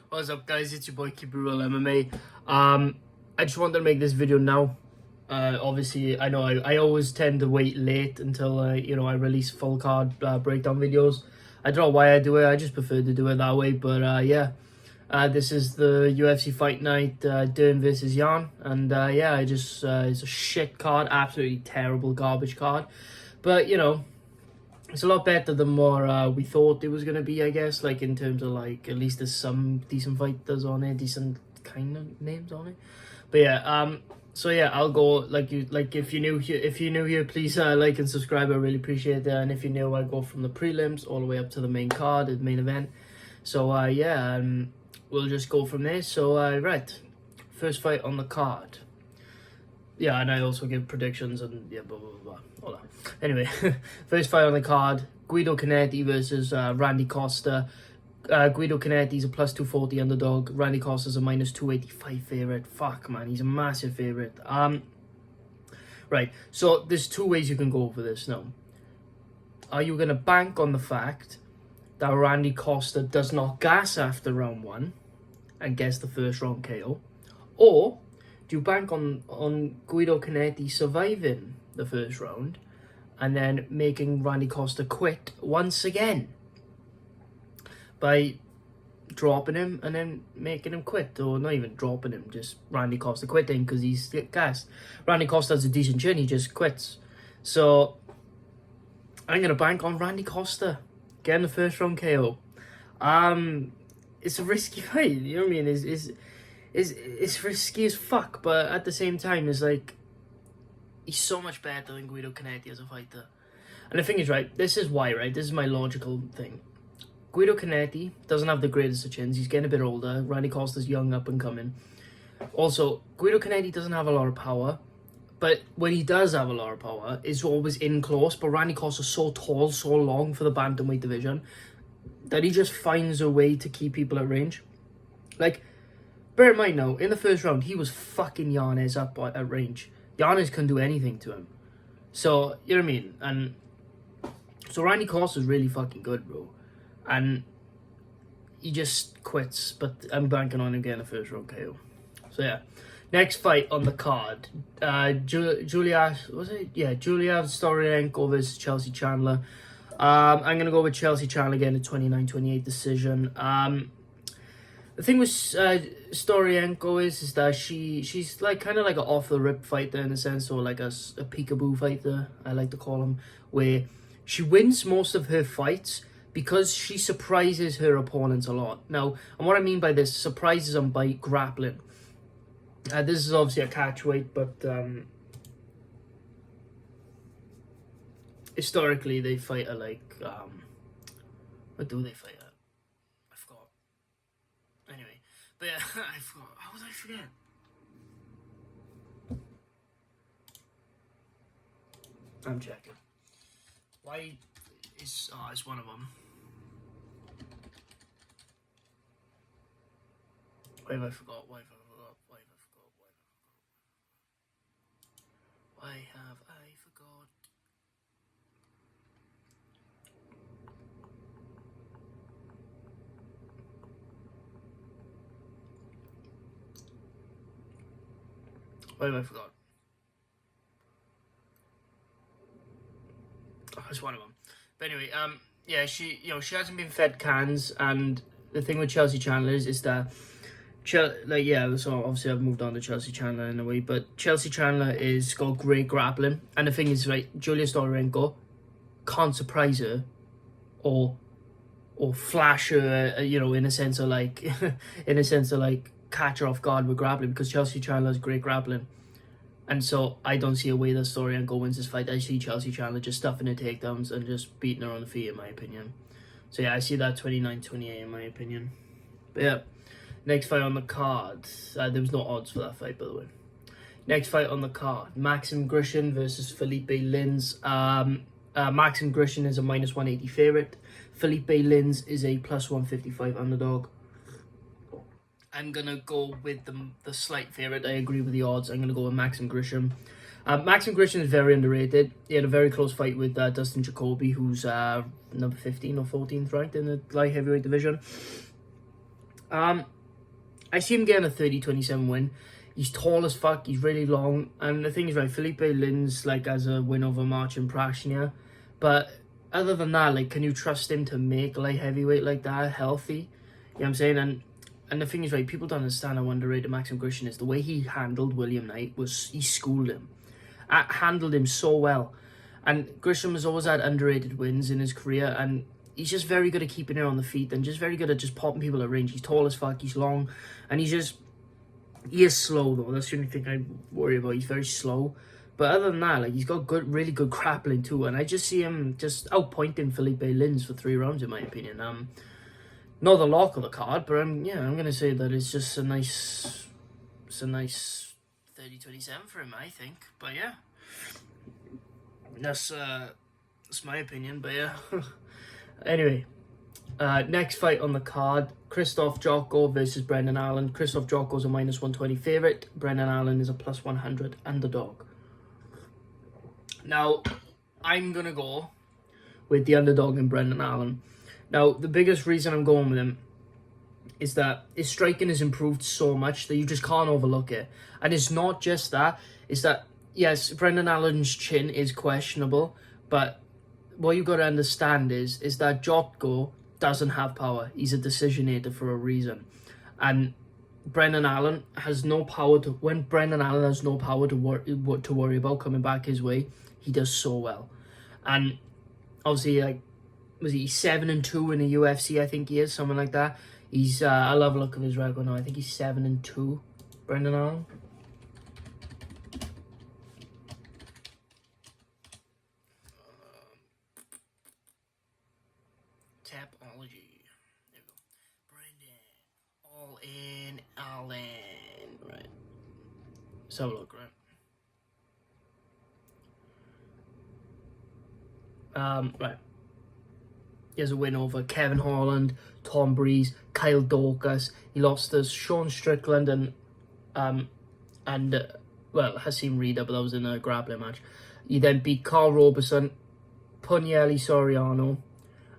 What's up, guys? It's your boy Keep It Real MMA. I just wanted to make this video now. Obviously, I know I always tend to wait late until I release full card breakdown videos. I don't know why I do it. I just prefer to do it that way. But yeah, this is the UFC Fight Night Dern versus Xiaonan, and yeah, it's a shit card, absolutely terrible garbage card. But it's a lot better than what we thought it was gonna be, I guess. Like in terms of like at least there's some decent fighters on it, decent kind of names on it. But yeah, so yeah, I'll go if you're new here, please like and subscribe. I really appreciate that. And if you're new, I go from the prelims all the way up to the main card, the main event. So yeah, we'll just go from there. So right, first fight on the card. Yeah, and I also give predictions and yeah, blah, blah, blah, all that. Anyway, first fight on the card, Guido Canetti versus Randy Costa. Guido Canetti's a plus 240 underdog. Randy Costa's a minus 285 favorite. Fuck, man, he's a massive favorite. Right, so there's two ways you can go for this now. Are you going to bank on the fact that Randy Costa does not gas after round one and gets the first round KO? Or do you bank on Guido Canetti surviving the first round and then making Randy Costa quit once again by dropping him and then making him quit? Or not even dropping him, just Randy Costa quitting because he's gassed. Randy Costa has a decent chin, he just quits. So I'm going to bank on Randy Costa getting the first round KO. It's a risky fight, you know what I mean? It's risky as fuck, but at the same time, it's like he's so much better than Guido Canetti as a fighter. And the thing is, right, this is why, right? This is my logical thing. Guido Canetti doesn't have the greatest of chins. He's getting a bit older. Randy Costa's young, up and coming. Also, Guido Canetti doesn't have a lot of power, but when he does have a lot of power, it's always in close. But Randy Costa's so tall, so long for the bantamweight division that he just finds a way to keep people at range. Like, bear in mind now, in the first round, he was fucking Yanez up at range. Yanez couldn't do anything to him. So, you know what I mean? And so Randy Costa's really fucking good, bro. And he just quits, but I'm banking on him getting a first round KO. So yeah. Next fight on the card. Julia Storienko versus Chelsea Chandler. I'm gonna go with Chelsea Chandler getting a 29-28 decision. The thing with Storienko is that she's like kind of like an off the rip fighter in a sense, or like a peekaboo fighter, I like to call them, where she wins most of her fights because she surprises her opponents a lot. Now, and what I mean by this, surprises them by grappling. This is obviously a catch weight, but historically they fight at like what do they fight at? I forgot. Anyway, but yeah, I forgot. How would I forget? I'm checking. Why is it's one of them. Why have I forgot? Why have I forgot? Why have I forgot? Why have I forgot? Why have I forgot? Oh, it's one of them. But anyway, yeah, she hasn't been fed cans, and the thing with Chelsea Chandler is that, so obviously I've moved on to Chelsea Chandler in a way, but Chelsea Chandler is got great grappling, and the thing is, right, Julia Storienko can't surprise her, or flash her, in a sense of like, catch her off guard with grappling, because Chelsea Chandler has great grappling. And so I don't see a way that Storienko wins this fight. I see Chelsea Chandler just stuffing her takedowns and just beating her on the feet, in my opinion. So yeah, I see that 29-28 in my opinion. But yeah, next fight on the card. There was no odds for that fight, by the way. Next fight on the card. Maxim Grishin versus Felipe Lins. Maxim Grishin is a minus 180 favorite. Felipe Lins is a plus 155 underdog. I'm going to go with the slight favourite. I agree with the odds. I'm going to go with Maxim Grishin. Maxim Grishin is very underrated. He had a very close fight with Dustin Jacoby, who's number 15 or 14th ranked in the light heavyweight division. I see him getting a 30-27 win. He's tall as fuck, he's really long, and the thing is, right, Felipe Lin's like has a win over Marcin Prashnia, but other than that, like, can you trust him to make light heavyweight like that healthy? You know what I'm saying? And the thing is, right, people don't understand how underrated Maxim Grishin is. The way he handled William Knight was, he schooled him, handled him so well. And Grisham has always had underrated wins in his career, and he's just very good at keeping it on the feet and just very good at just popping people at range. He's tall as fuck, he's long, and he is slow though. That's the only thing I worry about. He's very slow. But other than that, like, he's got really good grappling too, and I just see him just outpointing Felipe Lins for 3 rounds in my opinion. Not the lock of the card, but I'm gonna say that it's just a nice 30-27 for him, I think. But yeah, that's my opinion. But yeah. Anyway, next fight on the card, Krzysztof Jotko versus Brendan Allen. Krzysztof Jotko's a -120 favourite. Brendan Allen is a +100 underdog. Now, I'm going to go with the underdog in Brendan Allen. Now, the biggest reason I'm going with him is that his striking has improved so much that you just can't overlook it. And it's not just that. It's that, yes, Brendan Allen's chin is questionable, but what you got to understand is that Jotko doesn't have power. He's a decisionator for a reason. And Brendan Allen has no power to... When Brendan Allen has no power to worry about coming back his way, he does so well. And obviously, like, was he 7-2 in the UFC? I think he is, something like that. He's... I'll have a look at his record now. I think he's 7-2, Brendan Allen. Tapology. There we go. Brendan. All in Allen. Right. Let's have a look, right? Right. He has a win over Kevin Holland, Tom Breeze, Kyle Dorcas. He lost to Sean Strickland and Hasim Rida, but that was in a grappling match. He then beat Carl Roberson, Punielli Soriano,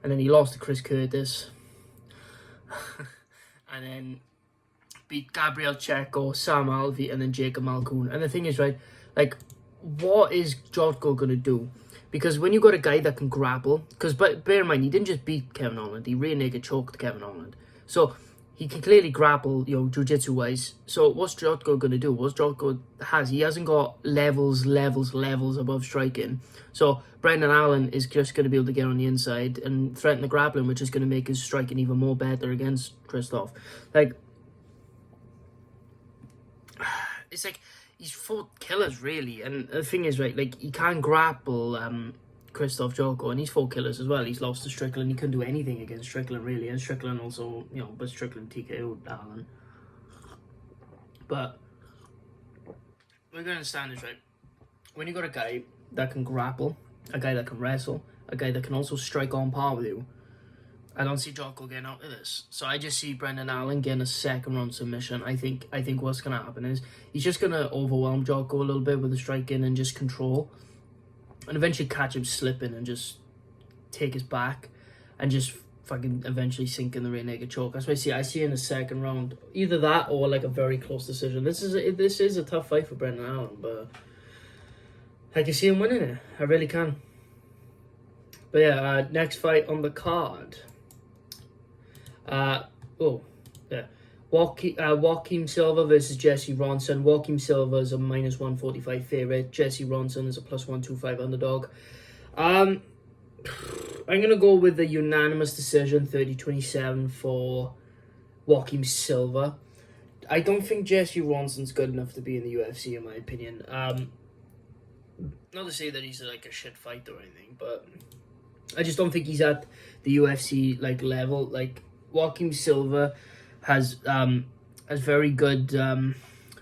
and then he lost to Chris Curtis. And then beat Gabriel Checo, Sam Alvey, and then Jacob Malkoun. And the thing is, right, like, what is Jotko going to do? Because when you got a guy that can grapple, because bear in mind, he didn't just beat Kevin Holland, he rear naked choked Kevin Holland. So he can clearly grapple, you know, jiu-jitsu wise. So what's Jotko going to do? What's Jotko has? He hasn't got levels above striking. So Brendan Allen is just going to be able to get on the inside and threaten the grappling, which is going to make his striking even more better against Krzysztof. Like, it's like, he's fought killers, really. And the thing is, right, like, he can't grapple Krzysztof Jotko, and he's fought killers as well. He's lost to Strickland. He couldn't do anything against Strickland, really. And Strickland also, you know, but Strickland TKO'd Allen. But we're going to understand this, right? When you got a guy that can grapple, a guy that can wrestle, a guy that can also strike on par with you, I don't see Jotko getting out of this. So I just see Brendan Allen getting a second round submission. I think what's going to happen is he's just going to overwhelm Jotko a little bit with the striking and just control. And eventually catch him slipping and just take his back and just fucking eventually sink in the rear naked choke. That's what I see in the second round. Either that or like a very close decision. This is a tough fight for Brendan Allen, but I can see him winning it. I really can. But yeah, next fight on the card. Joaquim Silva versus Jesse Ronson. Joaquim Silva is a -145 favourite. Jesse Ronson is a +125 underdog. I'm going to go with a unanimous decision, 30-27 for Joaquim Silva. I don't think Jesse Ronson's good enough to be in the UFC, in my opinion. Not to say that he's like a shit fighter or anything, but I just don't think he's at the UFC like level. Like, Joaquim Silva has very good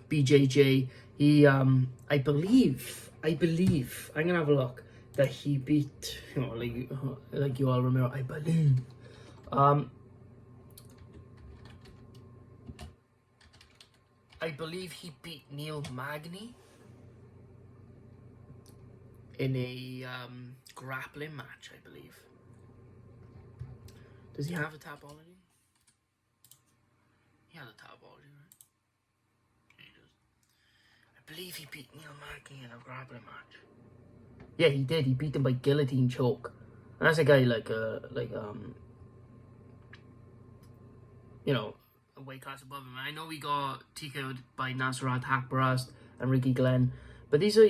BJJ. He I believe I'm gonna have a look that he beat, you know, like you all remember, I believe he beat Neil Magny in a grappling match, I believe. Does he have a Tapology? He had a tabology, right? Yeah, he does. I believe he beat Neil Magny in a grappling match. Yeah, he did. He beat him by guillotine choke. And that's a guy you know, a weight class above him. I know he got TKO'd by Nasrat Hakparast and Ricky Glenn, but these are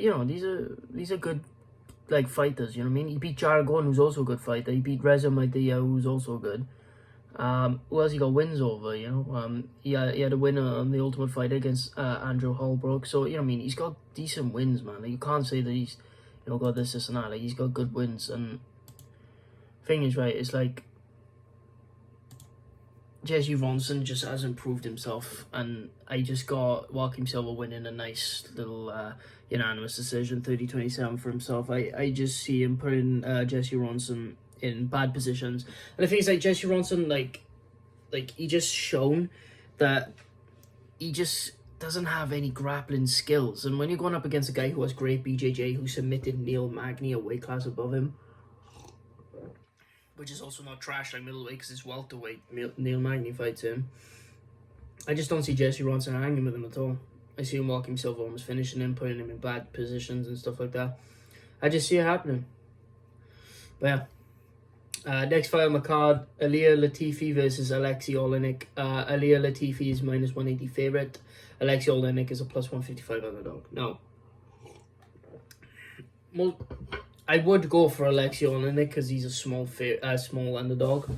good like fighters. You know what I mean? He beat Jaragon, who's also a good fighter. He beat Reza Madia, who's also good. Who else he got wins over? You know, he had a win on the Ultimate Fighter against Andrew Holbrook. So you know what I mean? He's got decent wins, man. Like, you can't say that he's got this and that. Like, he's got good wins. And thing is, right, it's like Jesse Ronson just hasn't proved himself, and I just got Joaquim Silva winning a nice little unanimous decision, 30-27 for himself. I just see him putting Jesse Ronson in bad positions, and the thing is, like, Jesse Ronson, like he just shown that he just doesn't have any grappling skills, and when you're going up against a guy who has great BJJ, who submitted Neil Magny a weight class above him, which is also not trash like middleweight because it's welterweight. Neil Magny fights him. I just don't see Jesse Ronson hanging with him at all. I see him Joaquim Silva almost finishing him, putting him in bad positions and stuff like that. I just see it happening. But yeah. Next fight on the card, Ilir Latifi versus Alexei Oleinik. Ilir Latifi is minus 180 favourite. Alexei Oleinik is a plus 155 underdog. Now, I would go for Alexei Oleinik because he's a small underdog.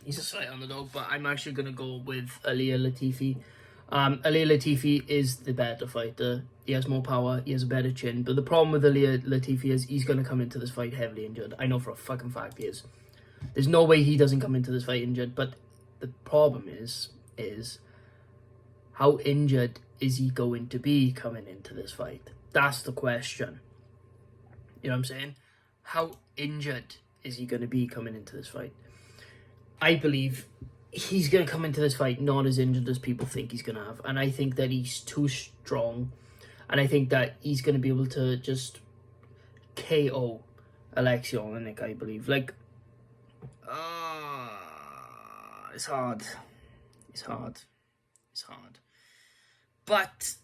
He's a slight underdog, but I'm actually going to go with Ilir Latifi. Ilir Latifi is the better fighter. He has more power. He has a better chin. But the problem with Ilir Latifi is he's going to come into this fight heavily injured. I know for a fucking fact he is. There's no way he doesn't come into this fight injured. But the problem is how injured is he going to be coming into this fight? That's the question. You know what I'm saying? How injured is he going to be coming into this fight? I believe he's going to come into this fight not as injured as people think he's going to have. And I think that he's too strong. And I think that he's going to be able to just KO Alexei Oleinik, I believe. Like, it's hard. It's hard. It's hard. But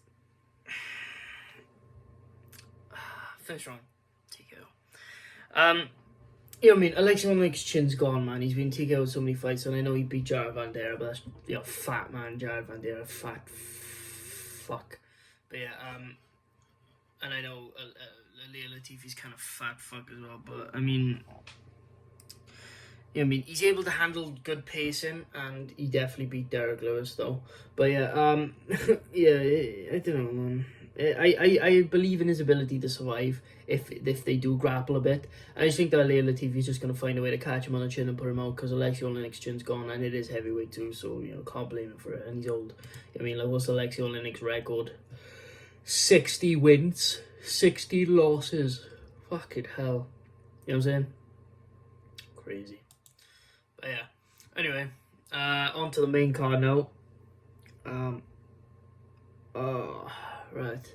first round. You know what I mean? Alexei Oleinik's chin's gone, man. He's been TKO'd so many fights, and I know he beat Jared Vanderaa, but that's, you know, fat man, Jared Vanderaa, fat fuck. But yeah, and I know Ilir Latifi's kind of fat fuck as well, but I mean, you know what I mean? He's able to handle good pacing, and he definitely beat Derek Lewis, though. But yeah, yeah, I don't know, man. I believe in his ability to survive if they do grapple a bit. I just think that Ilir Latifi is just going to find a way to catch him on the chin and put him out because Alexei Oleinik's chin's gone and it is heavyweight too, so, you know, can't blame him for it. And he's old. I mean, like, what's Alexei Oleinik's record? 60 wins, 60 losses. Fucking hell. You know what I'm saying? Crazy. But yeah. Anyway, on to the main card now. Right.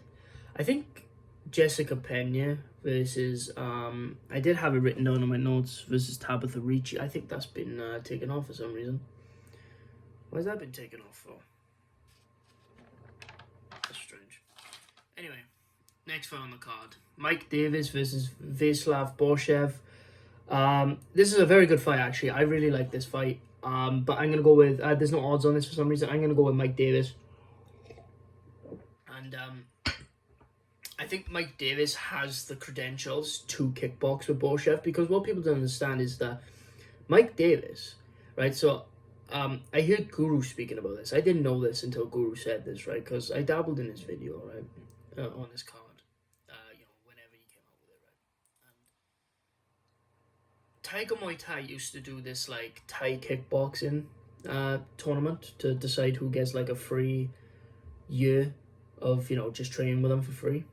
I think Jessica Pena versus, I did have it written down on my notes, versus Tabitha Ricci. I think that's been taken off for some reason. Why has that been taken off for? That's strange. Anyway, next fight on the card. Mike Davis versus Vasyslav Borshev. This is a very good fight, actually. I really like this fight. But I'm going to go with, there's no odds on this for some reason. I'm going to go with Mike Davis. And I think Mike Davis has the credentials to kickbox with Borshev, because what people don't understand is that Mike Davis, right? So I heard Guru speaking about this. I didn't know this until Guru said this, right? Because I dabbled in his video, right, on his card, you know, whenever he came out with it, right? And Tiger Muay Thai used to do this like Thai kickboxing tournament to decide who gets like a free year of, you know, just training with them for free.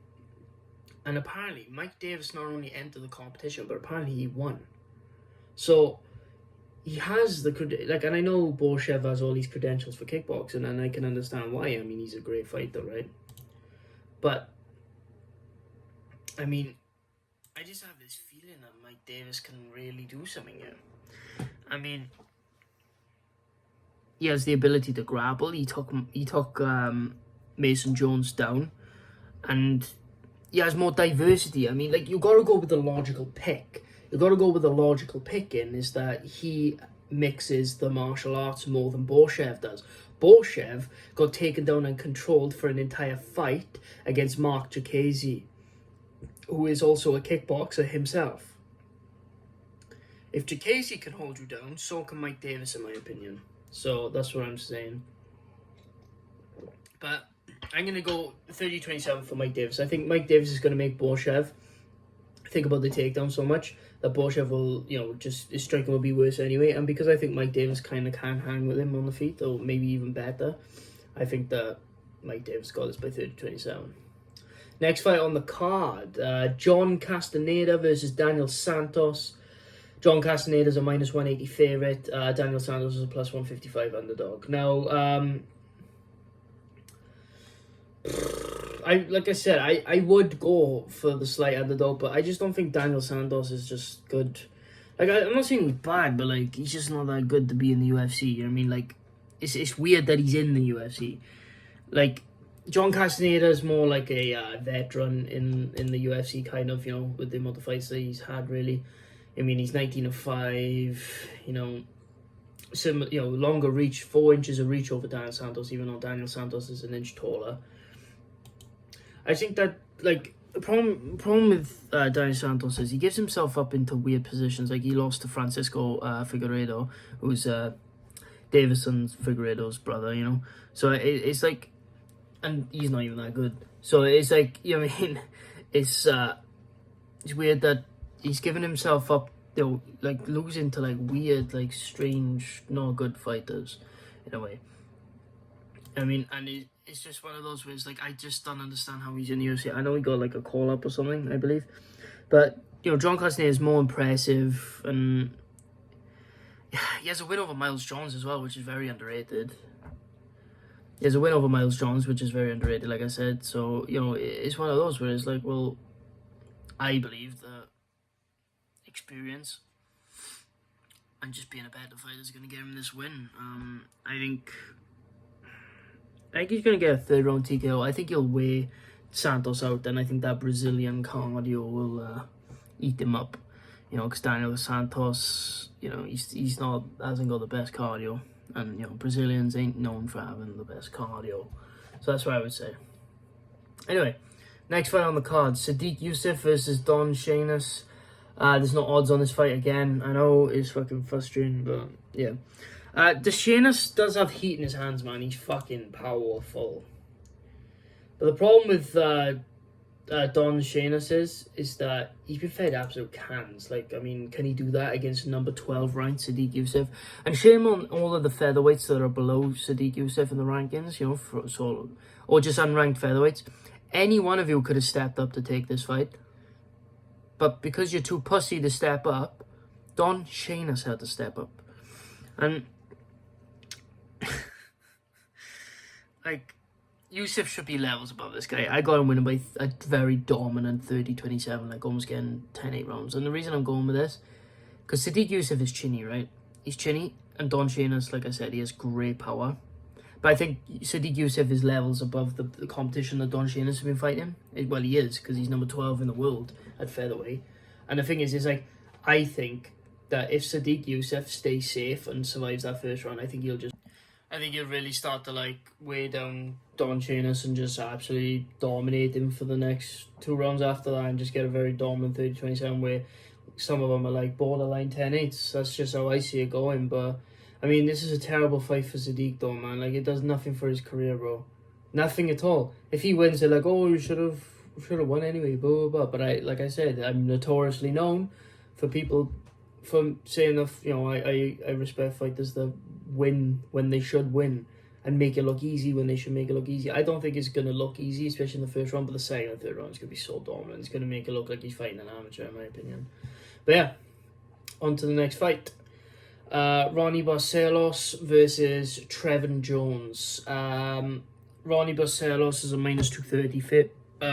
And apparently Mike Davis not only entered the competition, but apparently he won. So he has the like, and I know Borshev has all these credentials for kickboxing, and I can understand why. I mean, he's a great fighter, right? But I mean, I just have this feeling that Mike Davis can really do something here. I mean, he has the ability to grapple. He took Mason Jones down, and he has more diversity. I mean, like, you got to go with the logical pick. You got to go with the logical pick in is that he mixes the martial arts more than Borshev does. Borshev got taken down and controlled for an entire fight against Mark Jacasey, who is also a kickboxer himself. If Jacasey can hold you down, so can Mike Davis, in my opinion. So that's what I'm saying. But I'm going to go 30-27 for Mike Davis. I think Mike Davis is going to make Borshev think about the takedown so much that Borshev will, just his striking will be worse anyway. And because I think Mike Davis kind of can hang with him on the feet, or maybe even better, I think that Mike Davis got this by 30-27. Next fight on the card, John Castaneda versus Daniel Santos. John Castaneda's a -180 favourite. Daniel Santos is a +155 underdog. Now, I would go for the slight underdog, but I just don't think Daniel Santos is just good. Like, I'm not saying he's bad, but like, he's just not that good to be in the UFC. You know what I mean? Like, it's weird that he's in the UFC. Like, John Castaneda is more like a veteran in the UFC, kind of, with the amount of fights that he's had, really. I mean, he's 19-5, longer reach, 4 inches of reach over Daniel Santos, even though Daniel Santos is an inch taller. I think that, like, the problem with Daniel Santos is he gives himself up into weird positions. Like, he lost to Francisco Figueiredo, who's Davison Figueiredo's brother, So it's like, and he's not even that good. So it's like, it's weird that he's given himself up, like, losing to, like, weird, like, strange, not good fighters, in a way. I mean, and it's just one of those where it's like, I just don't understand how he's in the UFC. I know he got, like, a call-up or something, I believe. But, John Castaneda is more impressive, and he has a win over Miles Jones as well, which is very underrated. He has a win over Miles Jones, which is very underrated, like I said. So, it's one of those where it's like, well, I believe that experience and just being a better fighter is going to get him this win. I think he's going to get a 3rd round TKO. I think he'll weigh Santos out, and I think that Brazilian cardio will eat him up. Because Daniel Santos, hasn't got the best cardio, and Brazilians ain't known for having the best cardio. So that's what I would say. Anyway, next fight on the card, Sadiq Youssef versus Don Shainas. There's no odds on this fight again. I know it's fucking frustrating, but yeah. Shainas does have heat in his hands, man. He's fucking powerful. But the problem with Don Shainas is that he's been fed absolute cans. Like, I mean, can he do that against number 12 ranked Sadiq Youssef? And shame on all of the featherweights that are below Sadiq Youssef in the rankings, or just unranked featherweights. Any one of you could have stepped up to take this fight. But because you're too pussy to step up, Don Shainas had to step up. And, like, Youssef should be levels above this guy. I got him winning by a very dominant 30-27, like almost getting 10-8 rounds. And the reason I'm going with this, because Sadiq Youssef is chinny, right? He's chinny, and Don Shainas, like I said, he has great power. But I think Sadiq Youssef is levels above the competition that Don Shainas has been fighting. Well, he is, because he's number 12 in the world at featherweight. And the thing is like, I think that if Sadiq Youssef stays safe and survives that first round, I think he'll really start to, like, weigh down Don Shainas and just absolutely dominate him for the next 2 rounds after that, and just get a very dominant 30-27 where some of them are, like, borderline 10-8s. That's just how I see it going. But I mean, this is a terrible fight for Sadiq, though, man. Like, it does nothing for his career, bro. Nothing at all. If he wins, they're like, oh, you should have won anyway, blah, blah, blah. But like I said, I'm notoriously known for people from saying that, I respect fighters that win when they should win and make it look easy when they should make it look easy. I don't think it's going to look easy, especially in the first round, but the second and third round is going to be so dominant. It's going to make it look like he's fighting an amateur, in my opinion. But yeah, on to the next fight. Ronnie Barcelos versus Trevin Jones. Ronnie Barcelos is a -230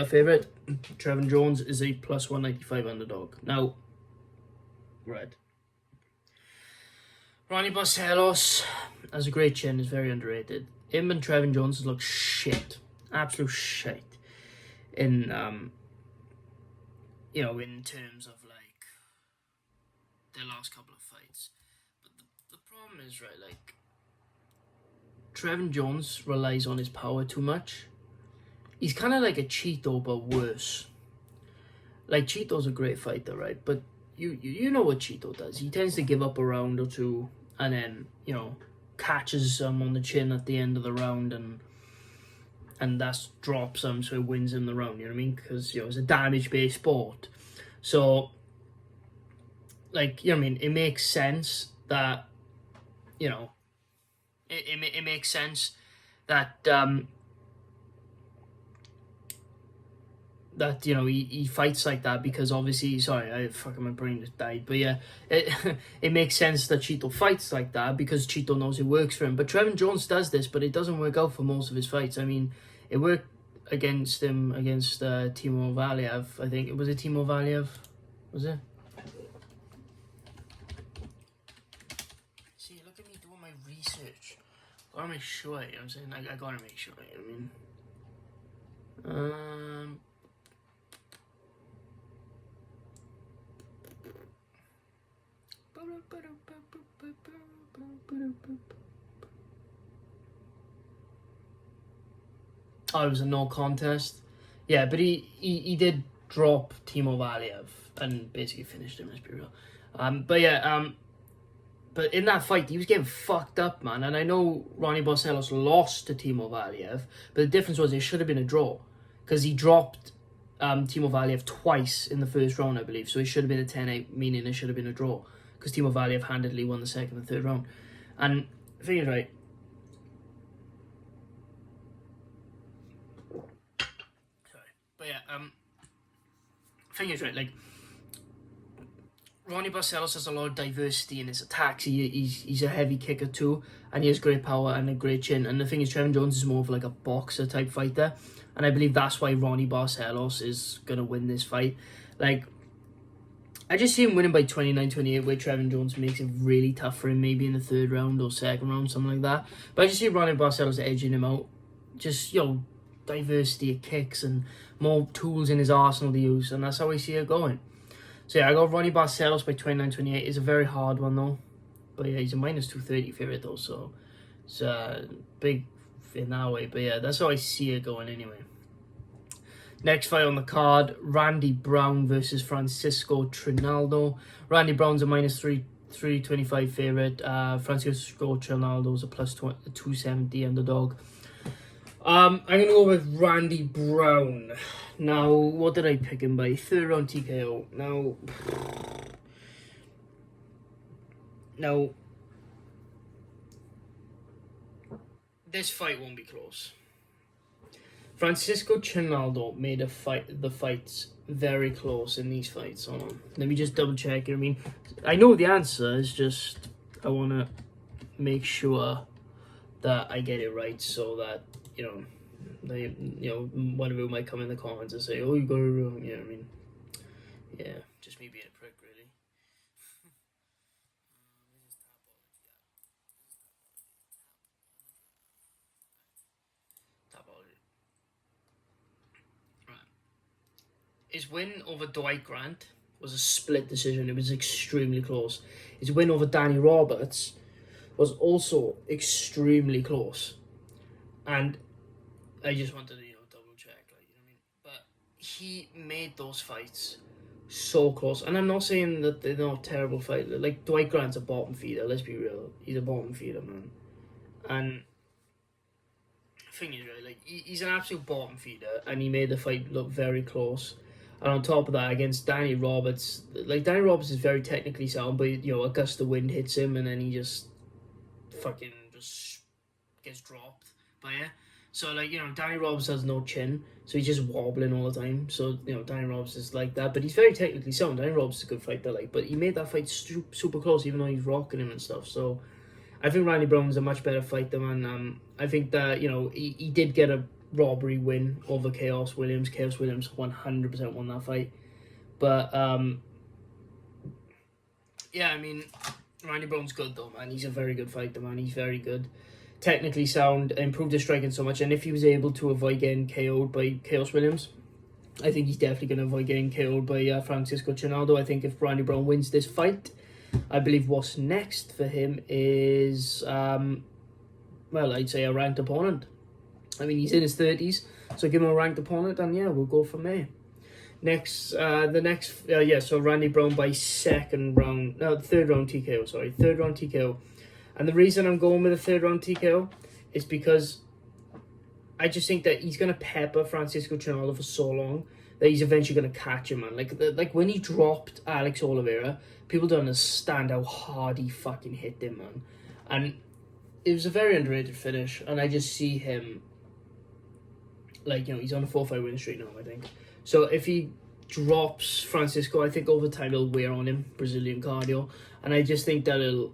favourite. Trevin Jones is a +195 underdog. Now, right. Ronnie Barcelos has a great chin, is very underrated. Him and Trevin Jones look shit. Absolute shit. In, you know, in terms of, like, their last couple of fights. But the problem is, right, like, Trevin Jones relies on his power too much. He's kind of like a Cheeto, but worse. Like, Cheeto's a great fighter, right? But you know what Cheeto does. He tends to give up a round or two and then, you know, catches him on the chin at the end of the round and that drops him so he wins in the round, you know what I mean? Because, you know, it's a damage-based sport. So, like, you know what I mean? It makes sense that, you know, it makes sense that, that, you know, he fights like that because obviously, sorry, my brain just died, but yeah, it makes sense that Cheeto fights like that because Cheeto knows it works for him. But Trevin Jones does this, but it doesn't work out for most of his fights. I mean, it worked against him, against Timo Valiev, I think. Was it Timo Valiev? Was it? See, look at me doing my research. Gotta make sure, you know what I'm saying? I gotta make sure, you know what I mean? Oh, it was a no contest. Yeah, but he did drop Timo Valiev and basically finished him, let's be real. But in that fight, he was getting fucked up, man. And I know Ronnie Barcelos lost to Timo Valiev, but the difference was it should have been a draw because he dropped Timo Valiev twice in the first round, I believe. So it should have been a 10-8, meaning it should have been a draw because Timo Valiev handedly won the second and third round. And the thing is, right, but yeah, thing is, right, like, Ronnie Barcelos has a lot of diversity in his attacks. He's a heavy kicker too, and he has great power and a great chin. And the thing is, Trevin Jones is more of like a boxer type fighter, and I believe that's why Ronnie Barcelos is gonna win this fight. Like, I just see him winning by 29-28, where Trevin Jones makes it really tough for him, maybe in the third round or second round, something like that. But I just see Ronnie Barcelos edging him out. Just, you know, diversity of kicks and more tools in his arsenal to use, and that's how I see it going. So yeah, I got Ronnie Barcelos by 29-28. It's a very hard one though, but yeah, he's a minus 230 favorite though, so it's big in that way. But yeah, that's how I see it going anyway. Next fight on the card, Randy Brown versus Francisco Trinaldo. Randy Brown's a minus 325 favorite. Francisco Trinaldo's a plus 270 underdog. I'm going to go with Randy Brown. Now, what did I pick him by? Third round TKO. Now, this fight won't be close. Francisco Trinaldo made the fights very close in these fights. Hold on. Let me just double check. I mean, I know the answer. It's just I want to make sure that I get it right so that, you know, one of you might come in the comments and say, "Oh, you got it wrong." You know what I mean? Yeah, just me being a prick, really. Tapology. Right. His win over Dwight Grant was a split decision. It was extremely close. His win over Danny Roberts was also extremely close, and I just wanted to, double check, like, you know what I mean? But he made those fights so close. And I'm not saying that they're not terrible fights. Like, Dwight Grant's a bottom feeder, let's be real. He's a bottom feeder, man. And the thing is, right, like, he's an absolute bottom feeder, and he made the fight look very close. And on top of that, against Danny Roberts, like, Danny Roberts is very technically sound, but, a gust of wind hits him, and then he just fucking just gets dropped by it. So, like, Danny Roberts has no chin, so he's just wobbling all the time. So, Danny Roberts is like that, but he's very technically sound. Danny Roberts is a good fighter, like, but he made that fight super close, even though he's rocking him and stuff. So, I think Randy Brown's a much better fighter, man. I think that, he did get a robbery win over Chaos Williams. Chaos Williams 100% won that fight. But, yeah, I mean, Randy Brown's good though, man. He's a very good fighter, man. He's very good. Technically sound, improved his striking so much, and if he was able to avoid getting KO'd by Chaos Williams, I think he's definitely going to avoid getting KO'd by Francisco Trinaldo. I think if Randy Brown wins this fight, I believe what's next for him is, well, I'd say a ranked opponent. I mean, he's in his 30s, so give him a ranked opponent, and yeah, we'll go from there. Next, so Randy Brown by third round TKO, third round TKO. And the reason I'm going with a third round TKO is because I just think that he's going to pepper Francisco Trinaldo for so long that he's eventually going to catch him, man. Like when he dropped Alex Oliveira, people don't understand how hard he fucking hit him, man. And it was a very underrated finish, and I just see him, like, you know, he's on a 4-5 win streak now, I think. So if he drops Francisco, I think over time it'll wear on him, Brazilian cardio, and I just think that it'll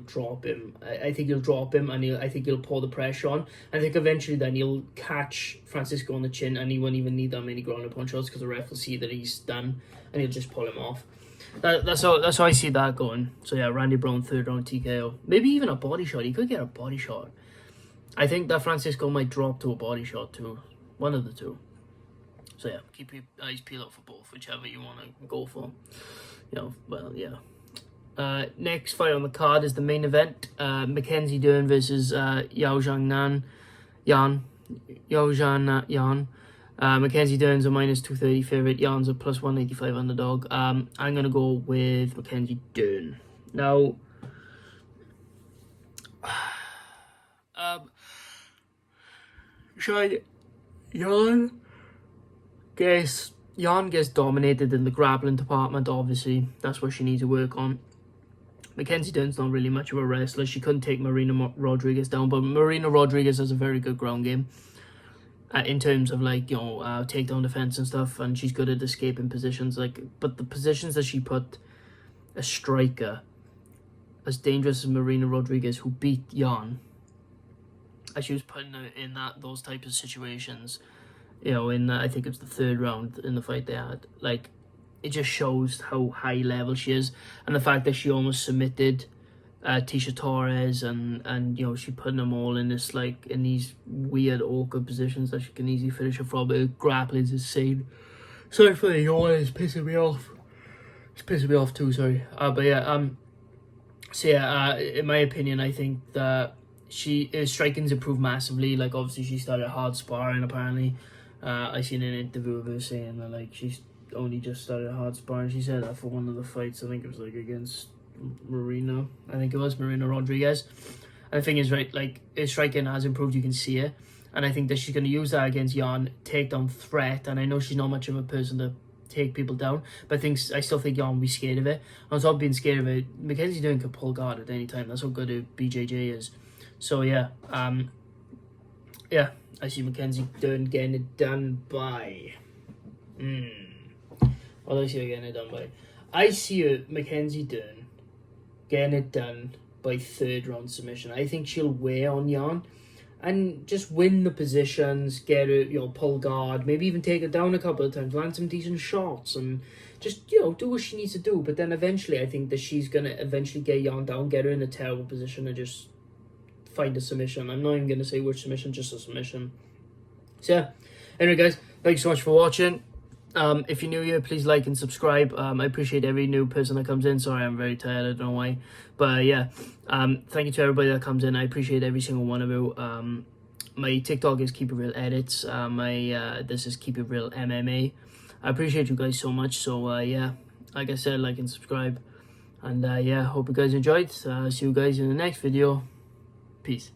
drop him. I think he'll drop him, and I think he'll pour the pressure on. I think eventually then he'll catch Francisco on the chin, and he won't even need that many ground and punch shots because the ref will see that he's done, and he'll just pull him off. That's how I see that going. So yeah, Randy Brown third round TKO, maybe even a body shot. He could get a body shot. I think that Francisco might drop to a body shot too, one of the two. So yeah, keep your eyes peeled out for both, whichever you want to go for. You know, well, yeah. Next fight on the card is the main event. Mackenzie Dern versus Xiaonan. Mackenzie Dern's a -230 favourite. Jan's a +185 underdog. I'm going to go with Mackenzie Dern. Now, Jan gets dominated in the grappling department, obviously. That's what she needs to work on. Mackenzie Dern's not really much of a wrestler. She couldn't take Marina Rodriguez down, but Marina Rodriguez has a very good ground game in terms of, like, you know, takedown defense and stuff, and she's good at escaping positions. Like, but the positions that she put a striker as dangerous as Marina Rodriguez, who beat Jan, as she was putting her in those types of situations, you know, in I think it was the third round in the fight they had. Like, it just shows how high level she is, and the fact that she almost submitted Tisha Torres, and you know, she putting them all in this, like, in these weird awkward positions that she can easily finish her from. But her grappling is insane. Sorry for the yawn, it's pissing me off. It's pissing me off too. Sorry. But yeah. So yeah. In my opinion, I think that her striking's improved massively. Like, obviously she started hard sparring apparently. I seen an interview of her saying that, like, she's only just started hard sparring. She said that for one of the fights, I think it was like against Marina Rodriguez. And the thing is, right, like, her striking has improved, you can see it, and I think that she's going to use that against Jan, takedown threat. And I know she's not much of a person to take people down, but I still think Jan will be scared of it. On top of being scared of it, Mackenzie Dern can pull guard at any time. That's how good her BJJ is. So yeah, yeah, I see Mackenzie Dern getting it done by what do I see her getting it done by? I see Mackenzie Dern getting it done by third round submission. I think she'll wear on Jan and just win the positions, get her, you know, pull guard, maybe even take her down a couple of times, land some decent shots, and just, you know, do what she needs to do. But then eventually, I think that she's gonna eventually get Jan down, get her in a terrible position, and just find a submission. I'm not even gonna say which submission, just a submission. So yeah. Anyway, guys, thanks so much for watching. If you're new here, please like and subscribe. I appreciate every new person that comes in. Sorry, I'm very tired. I don't know why. But yeah, thank you to everybody that comes in. I appreciate every single one of you. My TikTok is Keep It Real Edits. This is Keep It Real MMA. I appreciate you guys so much. So yeah, like I said, like and subscribe. And yeah, hope you guys enjoyed. See you guys in the next video. Peace.